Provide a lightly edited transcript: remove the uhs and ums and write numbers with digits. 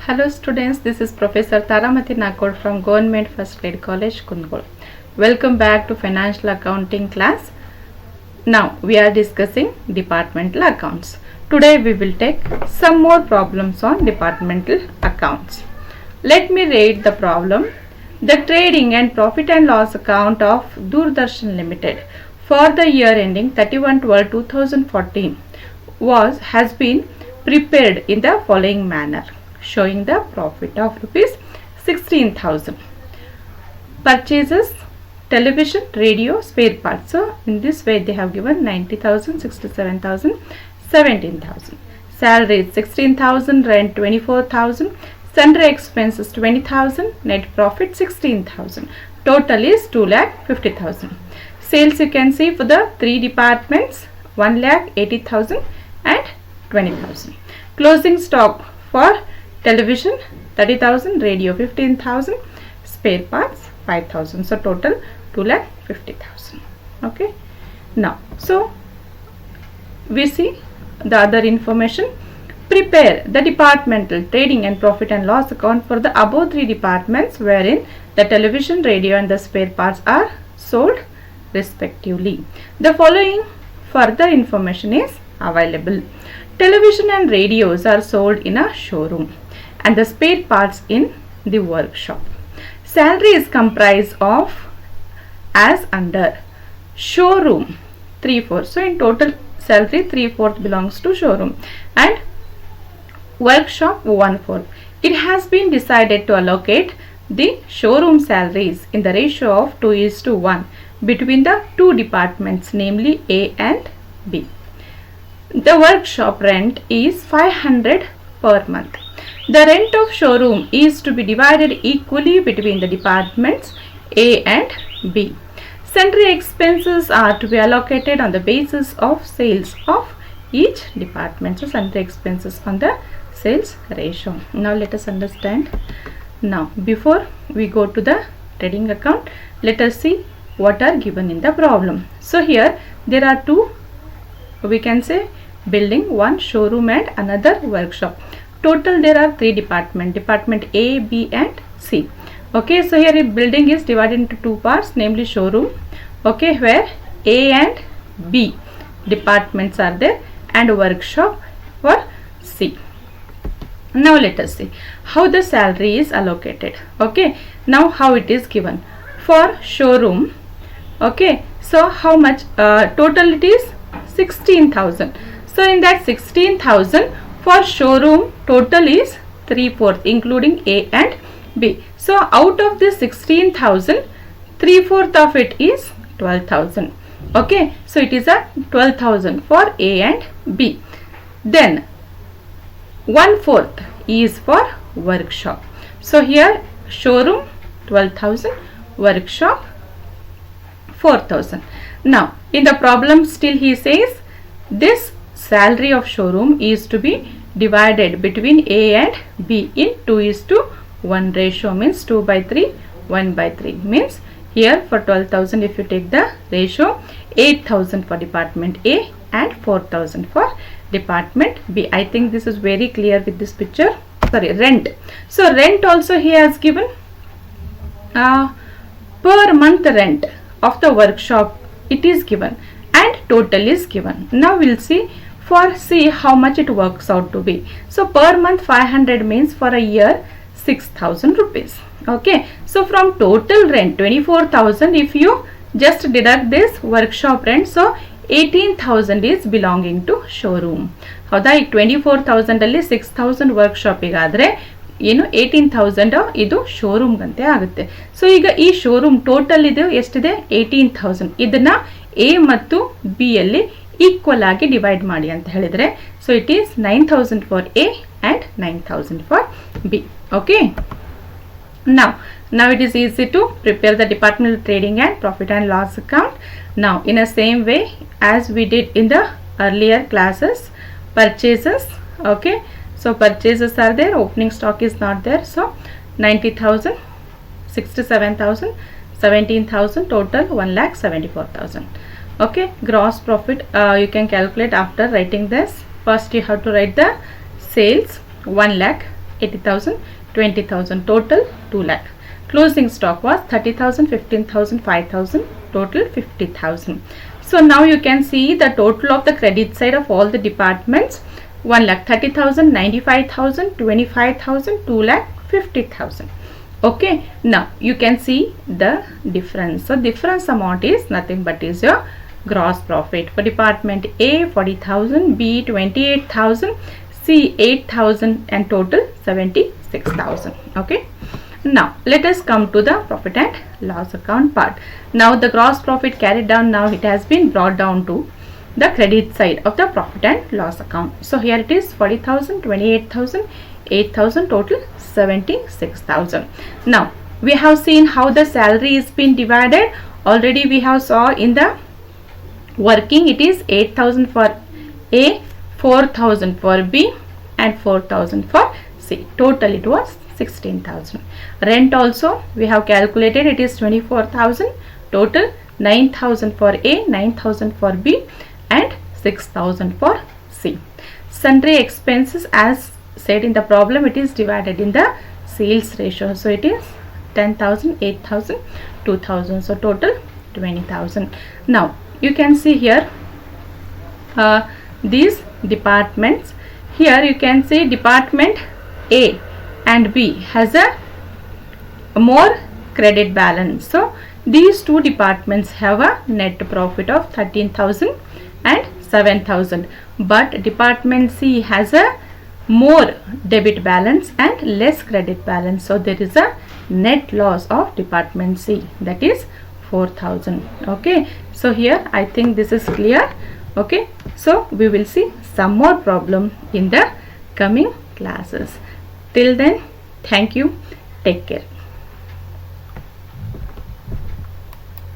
Hello students, this is Professor Taramati Nakod from Government First Grade College, Kundgol. Welcome back to Financial Accounting class. Now we are discussing departmental accounts. Today we will take some more problems on departmental accounts. Let me read the problem. The trading and profit and loss account of Doordarshan Limited for the year ending 31/12/2014 has been prepared in the following manner, showing the profit of rupees 16,000. Purchases television, radio, spare parts. So in this way they have given 90,000, 67,000, 17,000. Salaries 16,000, rent 24,000, sundry expenses 20,000, net profit 16,000. Total is 2,50,000. Sales you can see for the three departments 1,80,000 and 20,000. Closing stock for television 30,000, radio 15,000, spare parts 5,000. So total 2,50,000. Okay. Now, so we see the other information. Prepare the departmental trading and profit and loss account for the above three departments wherein the television, radio and the spare parts are sold respectively. The following further information is available. Television and radios are sold in a showroom and the spare parts in the workshop. Salary is comprised of as under showroom 3/4. So in total salary 3/4 belongs to showroom and workshop 1/4. It has been decided to allocate the showroom salaries in the ratio of 2:1 between the two departments, namely A and B. The workshop rent is 500 per month. The rent of showroom is to be divided equally between the departments A and B. Sundry expenses are to be allocated on the basis of sales of each department. So sundry expenses on the sales ratio. Now let us understand. Now before we go to the trading account, let us see what are given in the problem. So here there are two, we can say, building, one showroom and another workshop. Total there are three departments, department A, B and C. Okay, so here building is divided into two parts, namely showroom, okay, where A and B departments are there and workshop for C. Now let us see how the salary is allocated. Okay, now how it is given for showroom. Okay, so how much total it is 16,000. So in that 16,000 for showroom total is 3/4 including A and B. So out of this 16,000, 3/4 of it is 12,000. Okay, so it is a 12,000 for A and B. Then 1/4 is for workshop. So here showroom 12,000, workshop 4,000. Now in the problem still he says this salary of showroom is to be divided between A and B in 2:1 ratio, means 2/3, 1/3. Means here for 12,000 if you take the ratio, 8,000 for department A and 4,000 for department B. I think this is very clear with this picture. Sorry, rent. So rent also he has given per month rent of the workshop it is given and total is given. Now we'll see how much it works out to be. So per month 500 means for a year 6,000 rupees. Okay, so from total rent 24,000, if you just deduct this workshop rent, so 18,000 is belonging to showroom. ಹೌದಾ, ಈಗ 24,000 ಅಲ್ಲಿ 6,000 ವರ್ಕ್ಶಾಪಿಗೆ ಆದರೆ ಏನು 18,000 ಇದು ಶೋರೂಮ್ಗಂತೆ ಆಗುತ್ತೆ. So ಈಗ ಈ showroom total ಇದು ಎಷ್ಟಿದೆ 18,000. ಇದನ್ನ ಎ ಮತ್ತು ಬಿ ಅಲ್ಲಿ ಈಕ್ವಲ್ ಆಗಿ ಡಿವೈಡ್ ಮಾಡಿ ಅಂತ ಹೇಳಿದ್ರೆ, so it is 9,000 for A and 9,000 for B. Okay, now it is easy to prepare the departmental trading and profit and loss account. Now in the same way as we did in the earlier classes, purchases. Okay, so purchases are there, opening stock is not there. So 90,000, 67,000, 17,000, total 1,74,000. Okay, gross profit you can calculate after writing this. First you have to write the sales 1 lakh 80,000, 20,000, total 2 lakh. Closing stock was 30,000, 15,000, 5,000, total 50,000. So now you can see the total of the credit side of all the departments: 1 lakh 30,000, 95,000, 25,000, 2 lakh 50,000. Okay, now you can see the difference. So difference amount is nothing but is your gross profit. For department A 40,000, B 28,000, C 8,000, and total 76,000. Okay. Now let us come to the profit and loss account part. Now the gross profit carried down, now it has been brought down to the credit side of the profit and loss account. So here it is 40,000, 28,000, 8,000, total 76,000. Now we have seen how the salary is been divided. Already we have saw in the working it is 8,000 for A, 4,000 for B, and 4,000 for C. Total it was 16,000. Rent also we have calculated, it is 24,000. Total 9,000 for A, 9,000 for B, and 6,000 for C. Sundry expenses, as said in the problem, it is divided in the sales ratio. So it is 10,000, 8,000, 2,000. So total 20,000. Now you can see here these departments. Here you can see department A and B has a more credit balance. So these two departments have a net profit of 13,000 and 7,000, but department C has a more debit balance and less credit balance. So there is a net loss of department C, that is 4,000. Okay, so here I think this is clear. Okay, so we will see some more problem in the coming classes. Till then, thank you. Take care.